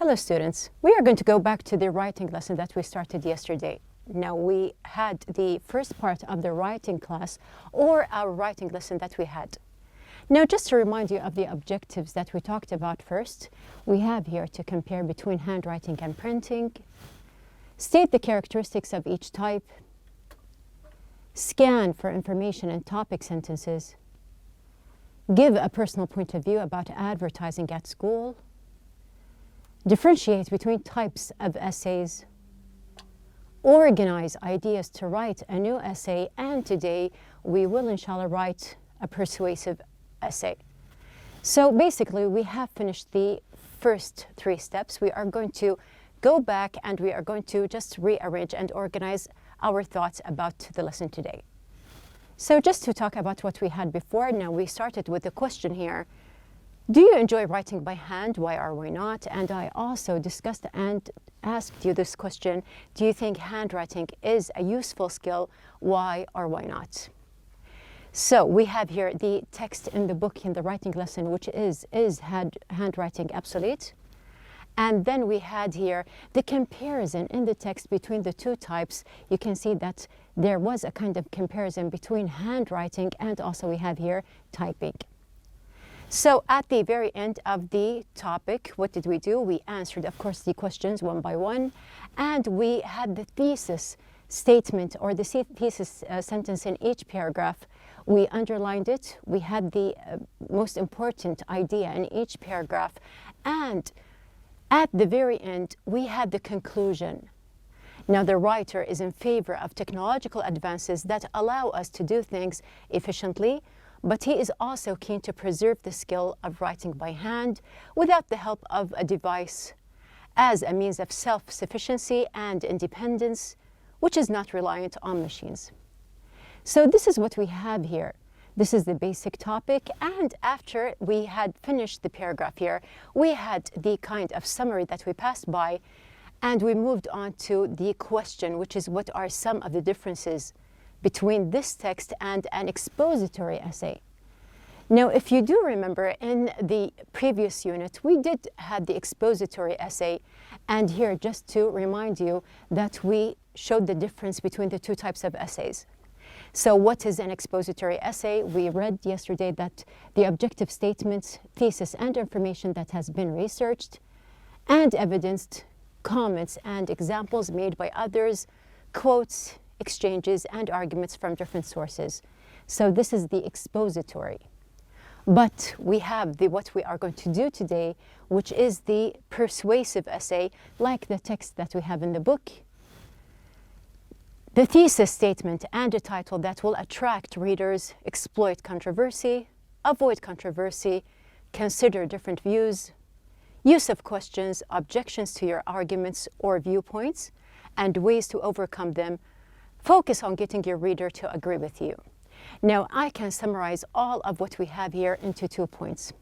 Hello students, we are going to go back to the writing lesson that we started yesterday. Now we had the first part of the writing class or our writing lesson that we had. Now just to remind you of the objectives that we talked about first, we have here to compare between handwriting and printing, state the characteristics of each type, scan for information and topic sentences, give a personal point of view about advertising at school, differentiate between types of essays, organize ideas to write a new essay, and today we will inshallah write a persuasive essay. So basically we have finished the first three steps. We are going to go back and we are going to just rearrange and organize our thoughts about the lesson today. So just to talk about what we had before, now we started with the question here. Do you enjoy writing by hand? Why or why not? And I also discussed and asked you this question. Do you think handwriting is a useful skill? Why or why not? So we have here the text in the book in the writing lesson, which is handwriting obsolete? And then we had here the comparison in the text between the two types. You can see that there was a kind of comparison between handwriting and also we have here typing. So at the very end of the topic, what did we do? We answered, of course, the questions one by one, and we had the thesis statement or the thesis sentence in each paragraph. We underlined it. We had the most important idea in each paragraph, and at the very end, we had the conclusion. Now, the writer is in favor of technological advances that allow us to do things efficiently, but he is also keen to preserve the skill of writing by hand without the help of a device as a means of self-sufficiency and independence, which is not reliant on machines. So this is what we have here. This is the basic topic, and after we had finished the paragraph here, we had the kind of summary that we passed by, and we moved on to the question, which is what are some of the differences between this text and an expository essay. Now, if you do remember in the previous unit, we did have the expository essay, and here just to remind you that we showed the difference between the two types of essays. So what is an expository essay? We read yesterday that the objective statements, thesis, and information that has been researched and evidenced, comments and examples made by others, quotes, exchanges, and arguments from different sources. So this is the expository. But we have what we are going to do today, which is the persuasive essay, like the text that we have in the book. The thesis statement and a title that will attract readers, exploit controversy, avoid controversy, consider different views, use of questions, objections to your arguments or viewpoints, and ways to overcome them. Focus on getting your reader to agree with you. Now, I can summarize all of what we have here into 2 points.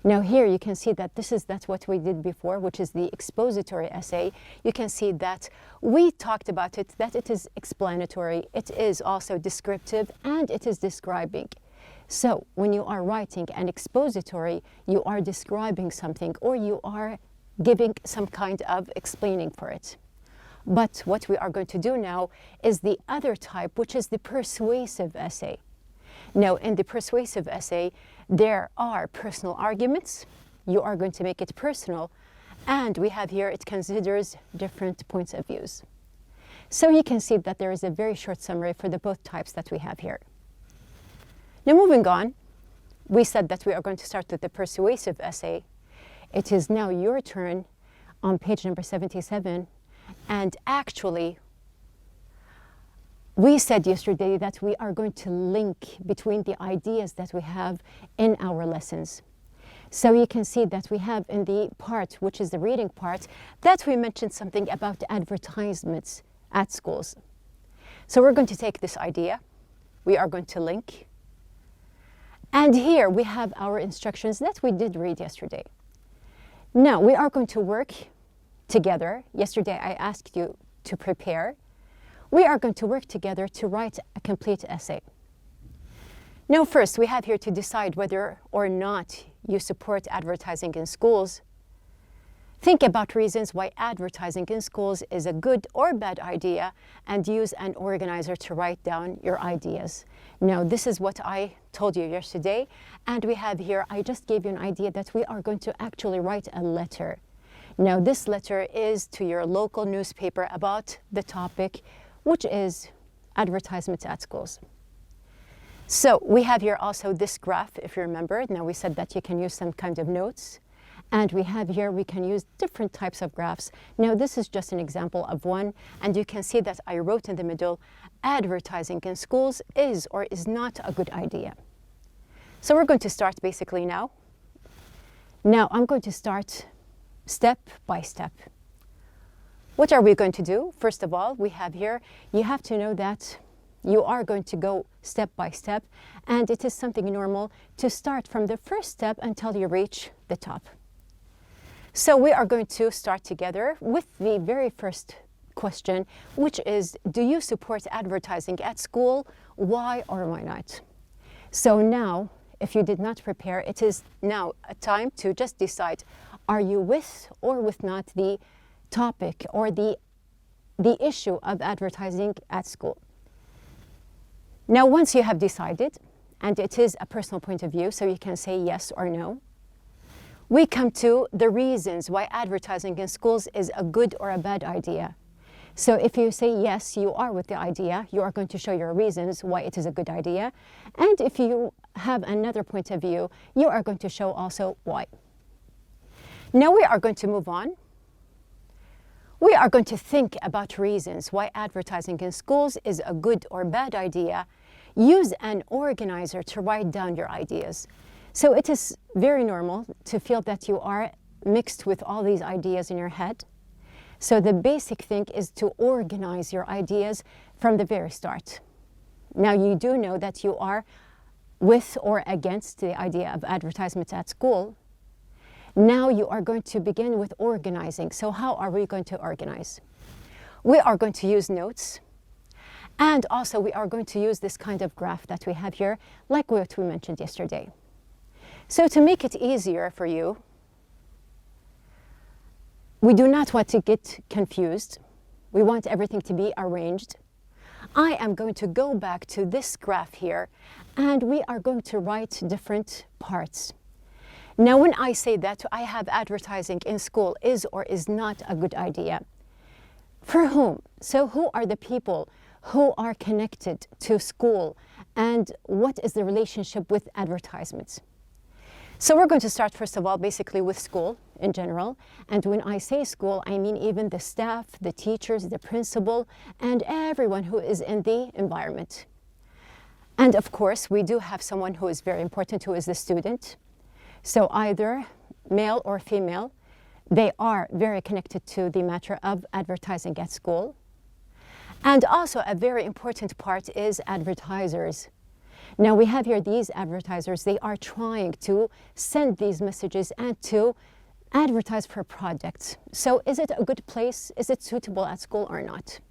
Now, here you can see that that's what we did before, which is the expository essay. You can see that we talked about it, that it is explanatory, it is also descriptive, and it is describing. So, when you are writing an expository, you are describing something or you are giving some kind of explaining for it. But what we are going to do now is the other type, which is the persuasive essay. Now, in the persuasive essay, there are personal arguments. You are going to make it personal. And we have here, it considers different points of views. So you can see that there is a very short summary for the both types that we have here. Now, moving on, we said that we are going to start with the persuasive essay. It is now your turn on page number 77. And actually, we said yesterday that we are going to link between the ideas that we have in our lessons. So you can see that we have in the part, which is the reading part, that we mentioned something about advertisements at schools. So we're going to take this idea, we are going to link, and here we have our instructions that we did read yesterday. Now we are going to work together. Yesterday I asked you to prepare. We are going to work together to write a complete essay. Now first, we have here to decide whether or not you support advertising in schools. Think about reasons why advertising in schools is a good or bad idea and use an organizer to write down your ideas. Now, this is what I told you yesterday, and we have here, I just gave you an idea that we are going to actually write a letter. Now, this letter is to your local newspaper about the topic, which is advertisements at schools. So we have here also this graph, if you remember. Now, we said that you can use some kind of notes. And we have here, we can use different types of graphs. Now, this is just an example of one, and you can see that I wrote in the middle, advertising in schools is or is not a good idea. So we're going to start basically now. Now, I'm going to start step by step. What are we going to do? First of all, we have here, you have to know that you are going to go step by step, and it is something normal to start from the first step until you reach the top. So we are going to start together with the very first question, which is, do you support advertising at school? Why or why not? So now, if you did not prepare, it is now a time to just decide, are you with or with not the topic or the issue of advertising at school? Now, once you have decided, and it is a personal point of view, so you can say yes or no, we come to the reasons why advertising in schools is a good or a bad idea. So if you say yes, you are with the idea, you are going to show your reasons why it is a good idea. And if you have another point of view, you are going to show also why. Now we are going to move on. We are going to think about reasons why advertising in schools is a good or bad idea. Use an organizer to write down your ideas. So it is very normal to feel that you are mixed with all these ideas in your head. So the basic thing is to organize your ideas from the very start. Now, you do know that you are with or against the idea of advertisements at school. Now you are going to begin with organizing. So how are we going to organize? We are going to use notes. And also we are going to use this kind of graph that we have here, like what we mentioned yesterday. So to make it easier for you, we do not want to get confused. We want everything to be arranged. I am going to go back to this graph here, and we are going to write different parts. Now, when I say that I have advertising in school is or is not a good idea, for whom? So who are the people who are connected to school, and what is the relationship with advertisements? So we're going to start, first of all, basically with school in general. And when I say school, I mean even the staff, the teachers, the principal, and everyone who is in the environment. And of course, we do have someone who is very important, who is the student. So either male or female, they are very connected to the matter of advertising at school. And also a very important part is advertisers. Now we have here these advertisers, they are trying to send these messages and to advertise for products. So is it a good place? Is it suitable at school or not?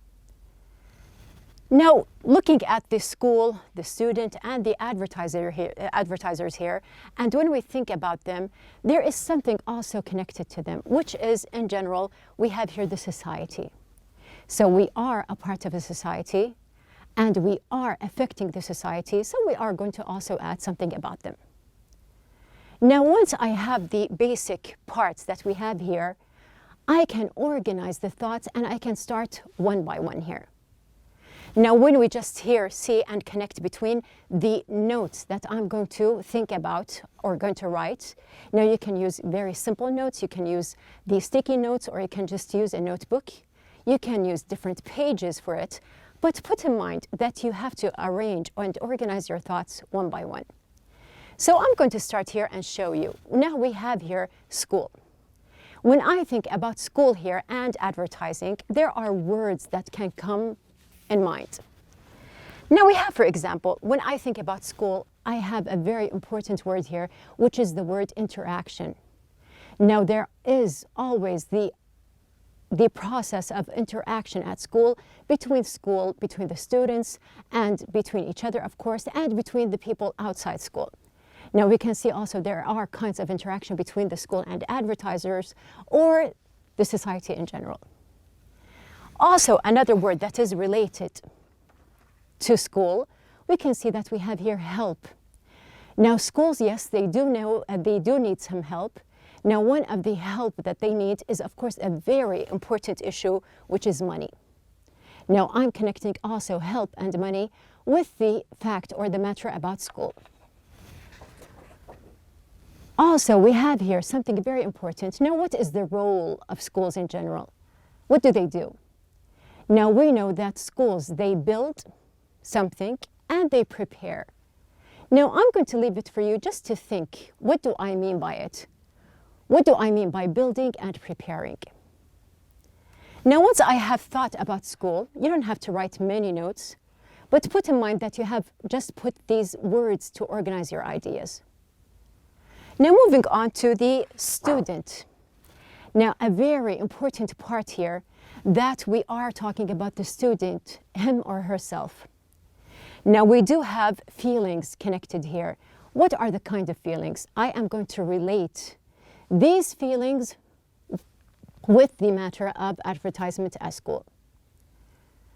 Now, looking at the school, the student, and the advertisers here, and when we think about them, there is something also connected to them, which is, in general, we have here the society. So we are a part of a society, and we are affecting the society, so we are going to also add something about them. Now, once I have the basic parts that we have here, I can organize the thoughts and I can start one by one here. Now, when we just here see and connect between the notes that I'm going to think about or going to write, now you can use very simple notes, you can use the sticky notes, or you can just use a notebook. You can use different pages for it, but put in mind that you have to arrange and organize your thoughts one by one. So I'm going to start here and show you. Now we have here school. When I think about school here and advertising, there are words that can come in mind. Now we have, for example, when I think about school, I have a very important word here, which is the word interaction. Now there is always the process of interaction at school, between the students, and between each other, of course, and between the people outside school. Now we can see also there are kinds of interaction between the school and advertisers, or the society in general. Also, another word that is related to school, we can see that we have here help. Now, schools, yes, they do need some help. Now, one of the help that they need is, of course, a very important issue, which is money. Now, I'm connecting also help and money with the fact or the matter about school. Also, we have here something very important. Now, what is the role of schools in general? What do they do? Now, we know that schools, they build something and they prepare. Now, I'm going to leave it for you just to think, what do I mean by it? What do I mean by building and preparing? Now, once I have thought about school, you don't have to write many notes, but put in mind that you have just put these words to organize your ideas. Now, moving on to the student. Now, a very important part here that we are talking about the student, him or herself. Now, we do have feelings connected here. What are the kind of feelings? I am going to relate these feelings with the matter of advertisement at school.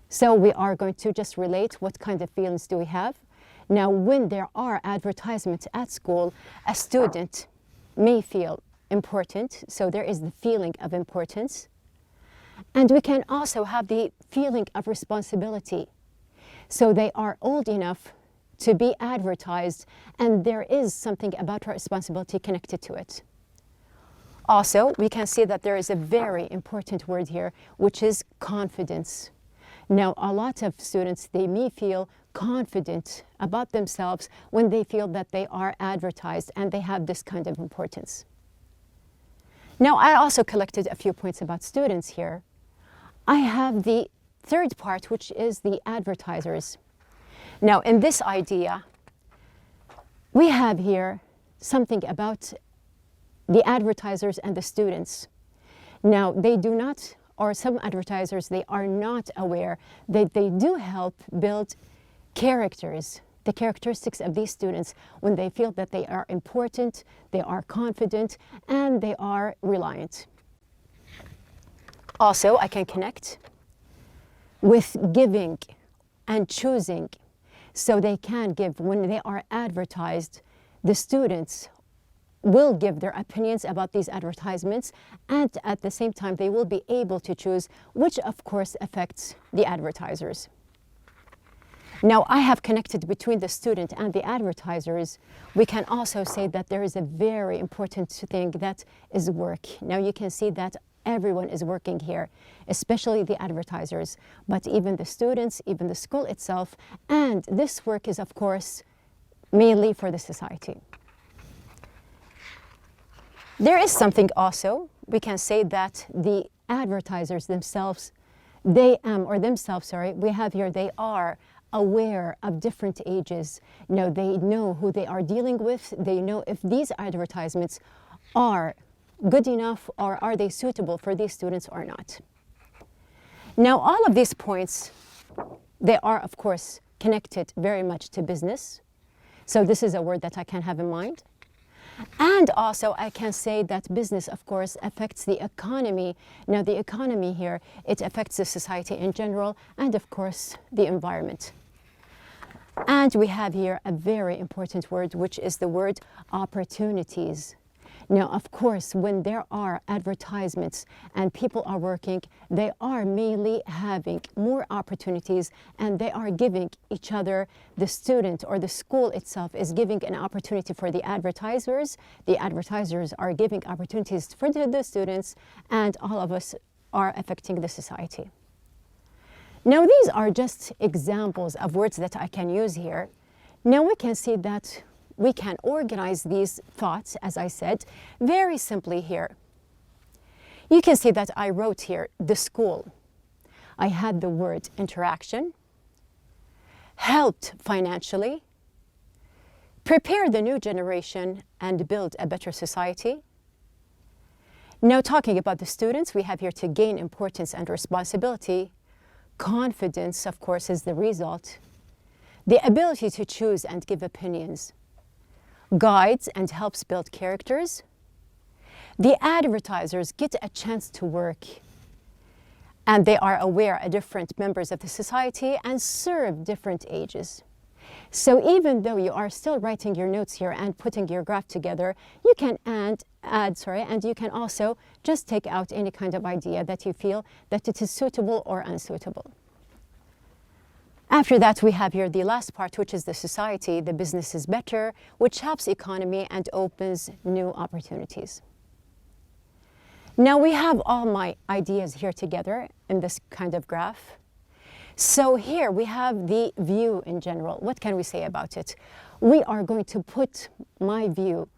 So we are going to just relate what kind of feelings do we have. Now, when there are advertisements at school, a student may feel important, so there is the feeling of importance. And we can also have the feeling of responsibility. So they are old enough to be advertised, and there is something about responsibility connected to it. Also, we can see that there is a very important word here, which is confidence. Now, a lot of students, they may feel confident about themselves when they feel that they are advertised and they have this kind of importance. Now, I also collected a few points about students here. I have the third part, which is the advertisers. Now, in this idea, we have here something about the advertisers and the students. Now, they do not, or some advertisers, they are not aware that they do help build characters, the characteristics of these students when they feel that they are important, they are confident, and they are reliant. Also, I can connect with giving and choosing. So they can give, when they are advertised, the students will give their opinions about these advertisements, and at the same time they will be able to choose, which of course affects the advertisers. Now, I have connected between the student and the advertisers. We can also say that there is a very important thing that is work. Now, you can see that everyone is working here, especially the advertisers, but even the students, even the school itself, and this work is of course mainly for the society. There is something also, we can say that the advertisers themselves, we have here, they are aware of different ages. Now, they know who they are dealing with. They know if these advertisements are good enough or are they suitable for these students or not. Now, all of these points, they are, of course, connected very much to business. So this is a word that I can have in mind. And also, I can say that business, of course, affects the economy. Now, the economy here, it affects the society in general and, of course, the environment. And we have here a very important word, which is the word opportunities. Now, of course, when there are advertisements and people are working, they are mainly having more opportunities and they are giving each other, the student or the school itself is giving an opportunity for the advertisers. The advertisers are giving opportunities for the students, and all of us are affecting the society. Now, these are just examples of words that I can use here. Now, we can see that we can organize these thoughts, as I said, very simply here. You can see that I wrote here the school. I had the word interaction, helped financially, prepare the new generation and build a better society. Now, talking about the students, we have here to gain importance and responsibility. Confidence, of course, is the result. The ability to choose and give opinions. Guides and helps build characters. The advertisers get a chance to work, and they are aware of different members of the society and serve different ages. So even though you are still writing your notes here and putting your graph together, you can and you can also just take out any kind of idea that you feel that it is suitable or unsuitable. After that, we have here the last part, which is the society. The business is better, which helps economy and opens new opportunities. Now we have all my ideas here together in this kind of graph. So here we have the view in general. What can we say about it? We are going to put my view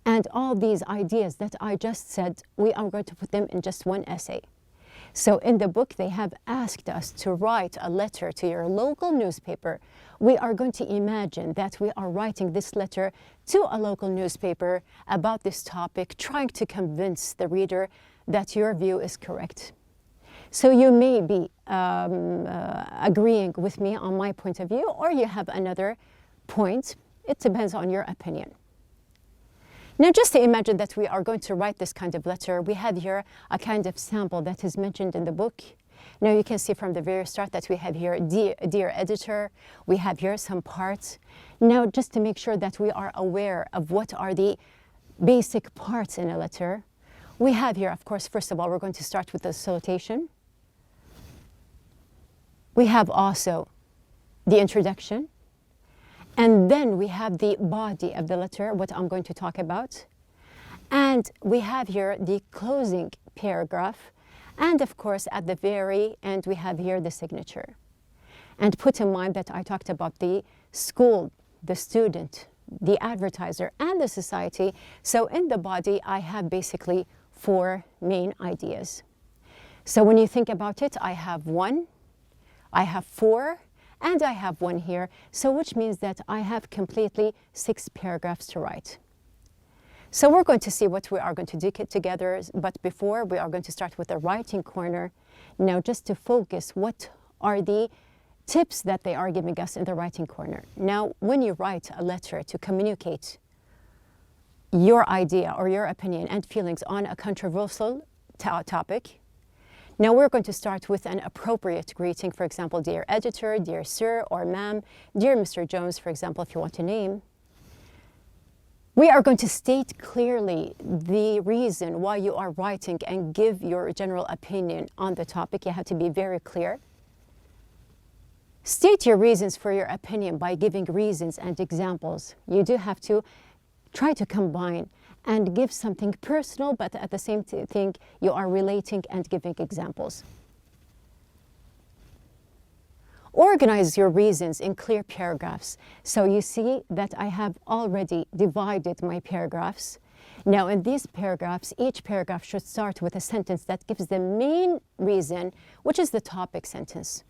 and all these ideas that I just said, we are going to put them in just one essay. So in the book, they have asked us to write a letter to your local newspaper. We are going to imagine that we are writing this letter to a local newspaper about this topic, trying to convince the reader that your view is correct. So you may be agreeing with me on my point of view, or you have another point. It depends on your opinion. Now, just to imagine that we are going to write this kind of letter, we have here a kind of sample that is mentioned in the book. Now, you can see from the very start that we have here, dear editor, we have here some parts. Now, just to make sure that we are aware of what are the basic parts in a letter, we have here, of course, first of all, we're going to start with the salutation. We have also the introduction. And then we have the body of the letter, what I'm going to talk about. And we have here the closing paragraph. And of course, at the very end, we have here the signature. And put in mind that I talked about the school, the student, the advertiser, and the society. So in the body, I have basically 4 main ideas. So when you think about it, I have 1, I have 4, and I have 1 here, so which means that I have completely 6 paragraphs to write. So we're going to see what we are going to do together, but before we are going to start with the writing corner. Now, just to focus, what are the tips that they are giving us in the writing corner? Now, when you write a letter to communicate your idea or your opinion and feelings on a controversial topic, now we're going to start with an appropriate greeting, for example, dear editor, dear sir or ma'am, dear Mr. Jones, for example, if you want to name. We are going to state clearly the reason why you are writing and give your general opinion on the topic. You have to be very clear. State your reasons for your opinion by giving reasons and examples. You do have to try to combine and give something personal, but at the same thing, you are relating and giving examples. Organize your reasons in clear paragraphs. So you see that I have already divided my paragraphs. Now in these paragraphs, each paragraph should start with a sentence that gives the main reason, which is the topic sentence.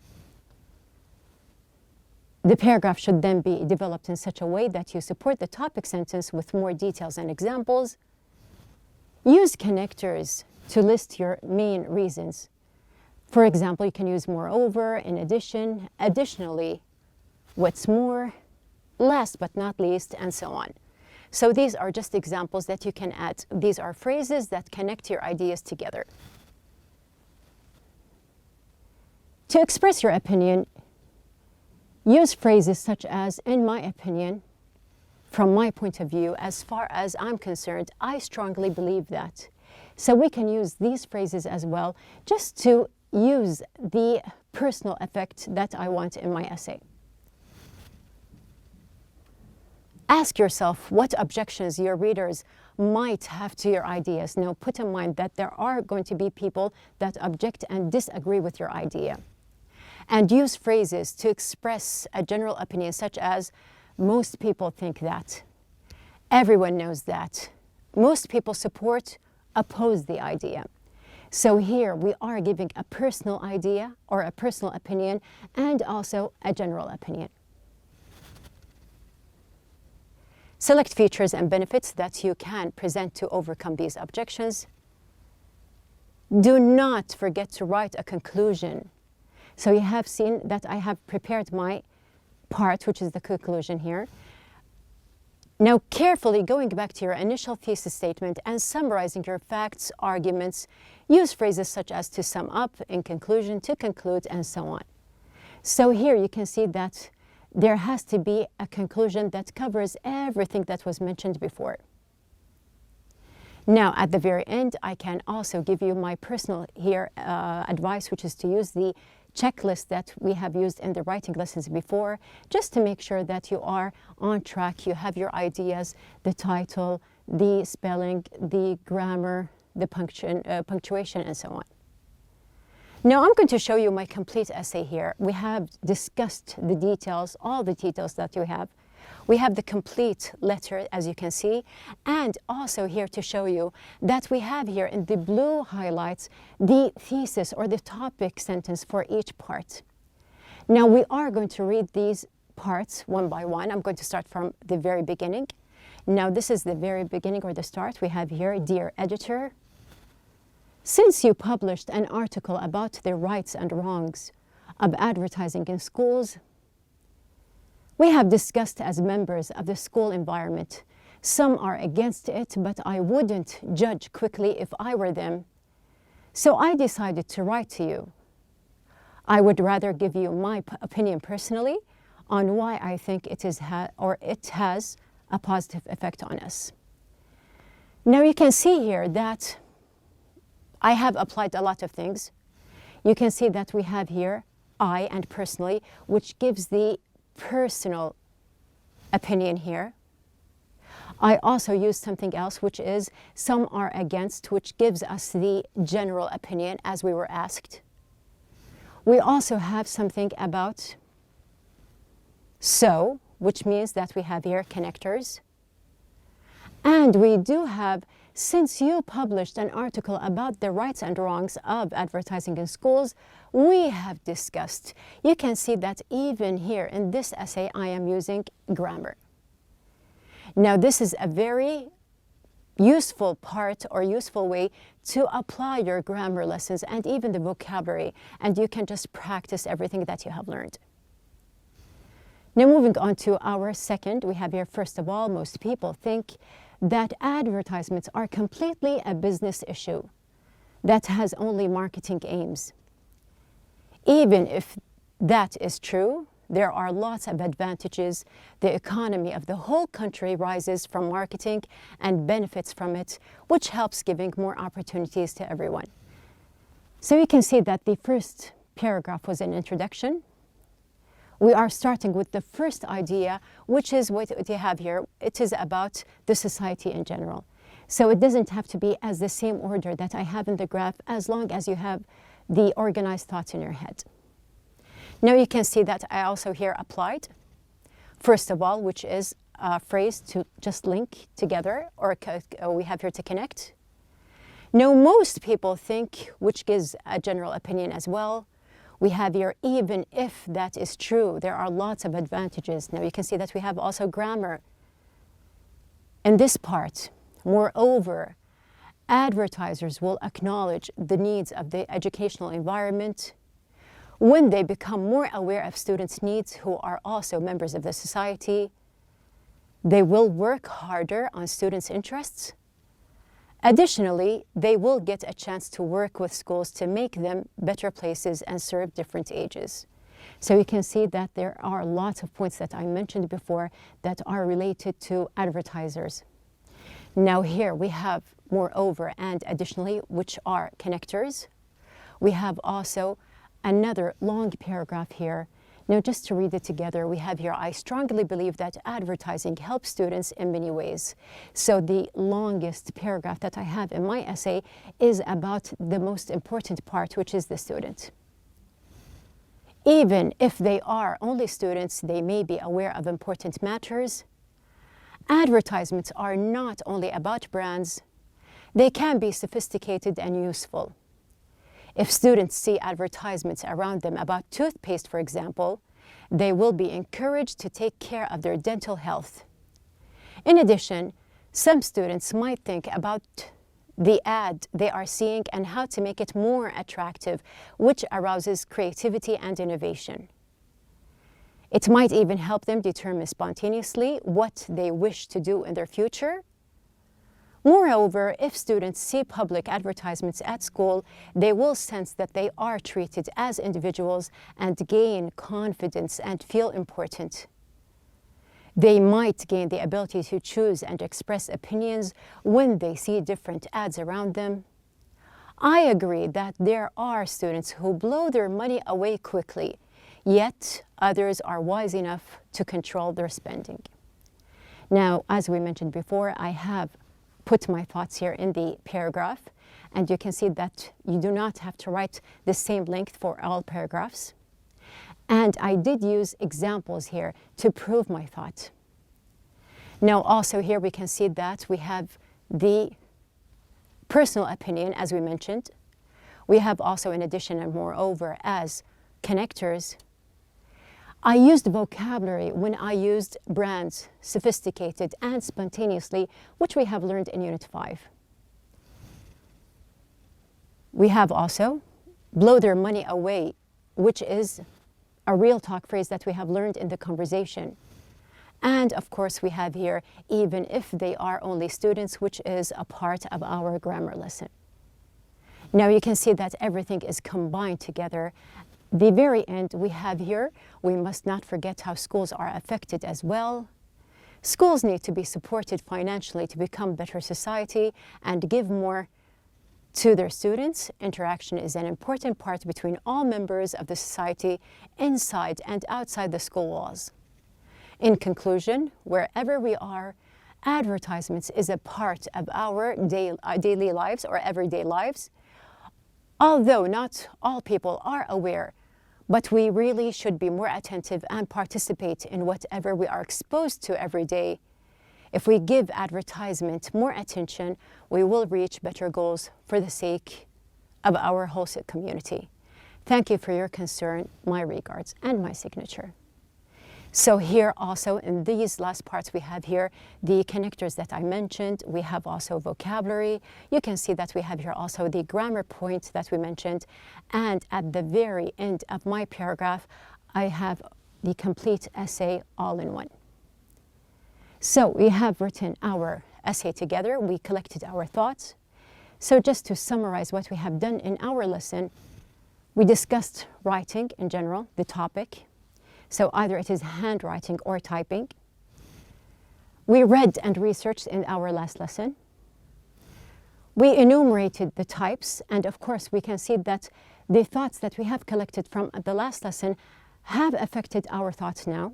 The paragraph should then be developed in such a way that you support the topic sentence with more details and examples. Use connectors to list your main reasons. For example, you can use moreover, in addition, additionally, what's more, last but not least, and so on. So these are just examples that you can add. These are phrases that connect your ideas together. To express your opinion, use phrases such as, in my opinion, from my point of view, as far as I'm concerned, I strongly believe that. So we can use these phrases as well, just to use the personal effect that I want in my essay. Ask yourself what objections your readers might have to your ideas. Now, put in mind that there are going to be people that object and disagree with your idea. And use phrases to express a general opinion, such as, most people think that, everyone knows that, most people oppose the idea. So here we are giving a personal idea or a personal opinion and also a general opinion. Select features and benefits that you can present to overcome these objections. Do not forget to write a conclusion. So you have seen that I have prepared my part, which is the conclusion here. Now, carefully going back to your initial thesis statement and summarizing your facts, arguments, use phrases such as to sum up, in conclusion, to conclude, and so on. So here you can see that there has to be a conclusion that covers everything that was mentioned before. Now, at the very end, I can also give you my personal advice, which is to use the checklist that we have used in the writing lessons before, just to make sure that you are on track, you have your ideas, the title, the spelling, the grammar, the punctuation, and so on. Now I'm going to show you my complete essay here. We have discussed the details, all the details that you have. We have the complete letter, as you can see, and also here to show you that we have here in the blue highlights the thesis or the topic sentence for each part. Now we are going to read these parts one by one. I'm going to start from the very beginning. Now this is the very beginning or the start. We have here, dear editor, since you published an article about the rights and wrongs of advertising in schools, we have discussed as members of the school environment. Some are against it, but I wouldn't judge quickly if I were them. So I decided to write to you. I would rather give you my opinion personally on why I think it has a positive effect on us. Now you can see here that I have applied a lot of things. You can see that we have here I and personally, which gives the personal opinion here. I also used something else, which is some are against, which gives us the general opinion as we were asked. We also have something about so, which means that we have here connectors. And we do have, since you published an article about the rights and wrongs of advertising in schools, we have discussed. You can see that even here in this essay, I am using grammar. Now, this is a very useful part or useful way to apply your grammar lessons and even the vocabulary, and you can just practice everything that you have learned. Now, moving on to our second, we have here, first of all, most people think that advertisements are completely a business issue that has only marketing aims. Even if that is true, there are lots of advantages. The economy of the whole country rises from marketing and benefits from it, which helps giving more opportunities to everyone. So you can see that the first paragraph was an introduction. We are starting with the first idea, which is what you have here. It is about the society in general. So it doesn't have to be as the same order that I have in the graph, as long as you have the organized thoughts in your head. Now you can see that I also here applied, first of all, which is a phrase to just link together, or we have here to connect. Now most people think, which gives a general opinion as well. We have here, even if that is true, there are lots of advantages. Now you can see that we have also grammar in this part. Moreover, advertisers will acknowledge the needs of the educational environment when they become more aware of students' needs who are also members of the society. They will work harder on students' interests. Additionally, they will get a chance to work with schools to make them better places and serve different ages. So you can see that there are lots of points that I mentioned before that are related to advertisers. Now here we have moreover and additionally, which are connectors. We have also another long paragraph here. Now, just to read it together, we have here, I strongly believe that advertising helps students in many ways. So the longest paragraph that I have in my essay is about the most important part, which is the student. Even if they are only students, they may be aware of important matters. Advertisements are not only about brands, they can be sophisticated and useful. If students see advertisements around them about toothpaste, for example, they will be encouraged to take care of their dental health. In addition, some students might think about the ad they are seeing and how to make it more attractive, which arouses creativity and innovation. It might even help them determine spontaneously what they wish to do in their future. Moreover, if students see public advertisements at school, they will sense that they are treated as individuals and gain confidence and feel important. They might gain the ability to choose and express opinions when they see different ads around them. I agree that there are students who blow their money away quickly, yet others are wise enough to control their spending. Now, as we mentioned before, I have put my thoughts here in the paragraph, and you can see that you do not have to write the same length for all paragraphs. And I did use examples here to prove my thought. Now, also here we can see that we have the personal opinion, as we mentioned. We have also, in addition and moreover, as connectors. I used vocabulary when I used brands, sophisticated and spontaneously, which we have learned in Unit 5. We have also blow their money away, which is a real talk phrase that we have learned in the conversation. And of course we have here, even if they are only students, which is a part of our grammar lesson. Now you can see that everything is combined together. The very end we have here, we must not forget how schools are affected as well. Schools need to be supported financially to become a better society and give more to their students. Interaction is an important part between all members of the society inside and outside the school walls. In conclusion, wherever we are, advertisements is a part of our daily lives or everyday lives. Although not all people are aware, but we really should be more attentive and participate in whatever we are exposed to every day. If we give advertisement more attention, we will reach better goals for the sake of our whole community. Thank you for your concern, my regards, and my signature. So here also in these last parts we have here the connectors that I mentioned. We have also vocabulary. You can see that we have here also the grammar point that we mentioned. And at the very end of my paragraph, I have the complete essay all in one. So we have written our essay together. We collected our thoughts. So just to summarize what we have done in our lesson, we discussed writing in general, the topic. So either it is handwriting or typing. We read and researched in our last lesson. We enumerated the types, and of course we can see that the thoughts that we have collected from the last lesson have affected our thoughts now.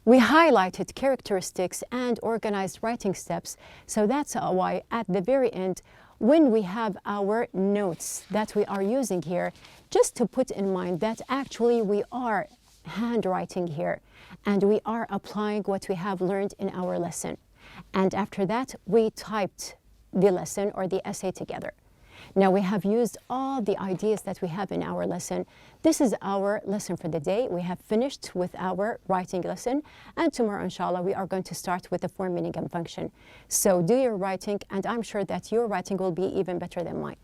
We highlighted characteristics and organized writing steps, so that's why at the very end, when we have our notes that we are using here, just to put in mind that actually we are handwriting here and we are applying what we have learned in our lesson. And after that, we typed the lesson or the essay together. Now we have used all the ideas that we have in our lesson. This is our lesson for the day. We have finished with our writing lesson, and tomorrow, inshallah, we are going to start with the form, meaning, and function. So do your writing, and I'm sure that your writing will be even better than mine.